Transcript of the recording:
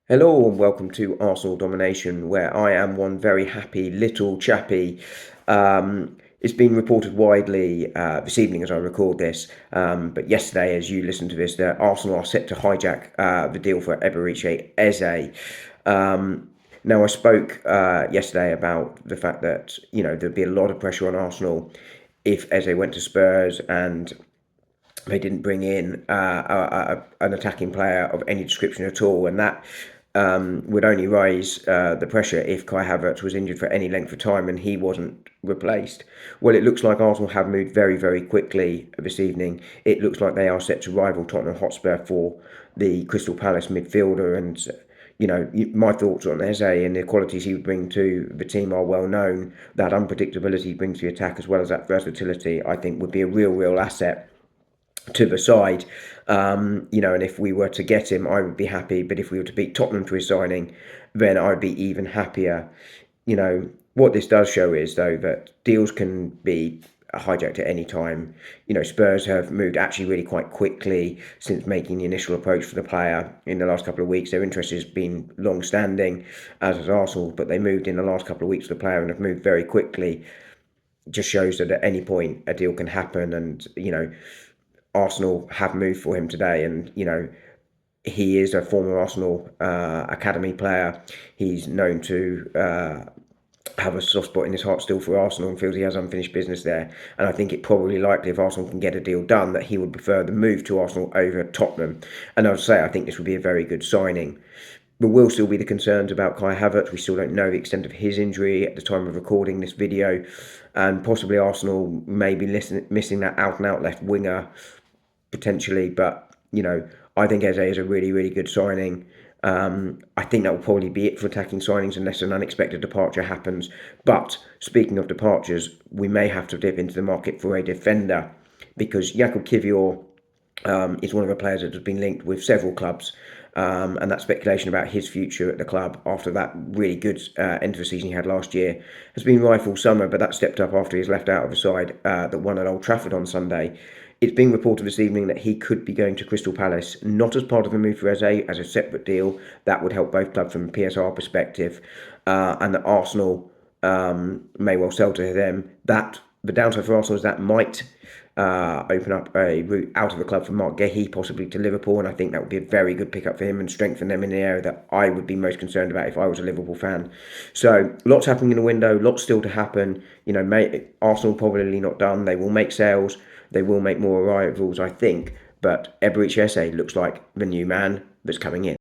Hello and welcome to Arsenal Domination, where I am one very happy little chappy. It's been reported widely this evening as I record this, but yesterday, as you listen to this, that Arsenal are set to hijack the deal for Eberechi Eze. Now, I spoke yesterday about the fact that there'd be a lot of pressure on Arsenal if Eze went to Spurs and they didn't bring in an attacking player of any description at all, and that would only raise the pressure if Kai Havertz was injured for any length of time and he wasn't replaced. Well, it looks like Arsenal have moved very, very quickly this evening. It looks like they are set to rival Tottenham Hotspur for the Crystal Palace midfielder, and my thoughts on Eze and the qualities he would bring to the team are well known. That unpredictability he brings to the attack, as well as that versatility, I think would be a real asset to the side. And if we were to get him, I would be happy. But if we were to beat Tottenham to his signing, then I'd be even happier. What this does show is, though, that deals can be hijacked at any time. Spurs have moved actually really quite quickly since making the initial approach for the player in the last couple of weeks. Their interest has been long-standing, as has Arsenal, but they moved in the last couple of weeks for the player and have moved very quickly. Just shows that at any point a deal can happen, and Arsenal have moved for him today, and he is a former Arsenal academy player. He's known to have a soft spot in his heart still for Arsenal and feels he has unfinished business there. And I think it probably likely, if Arsenal can get a deal done, that he would prefer the move to Arsenal over Tottenham. And I'll say I think this would be a very good signing. There will still be the concerns about Kai Havertz. We still don't know the extent of his injury at the time of recording this video, and possibly Arsenal may be missing that out-and-out left winger potentially. But I think Eze is a really good signing. I think that will probably be it for attacking signings unless an unexpected departure happens. But speaking of departures, we may have to dip into the market for a defender, because Kiwior is one of the players that has been linked with several clubs. And that speculation about his future at the club after that really good end of the season he had last year has been rife all summer, but that stepped up after he's left out of the side that won at Old Trafford on Sunday. It's being reported this evening that he could be going to Crystal Palace, not as part of the move for Eze, as a separate deal. That would help both clubs from a PSR perspective, and that Arsenal may well sell to them. That the downside for Arsenal is that might open up a route out of the club for Mark Gehi, possibly to Liverpool, and I think that would be a very good pickup for him and strengthen them in the area that I would be most concerned about if I was a Liverpool fan. So lots happening in the window, lots still to happen. Arsenal probably not done. They will make sales. They will make more arrivals, I think. But Eberechi Eze looks like the new man that's coming in.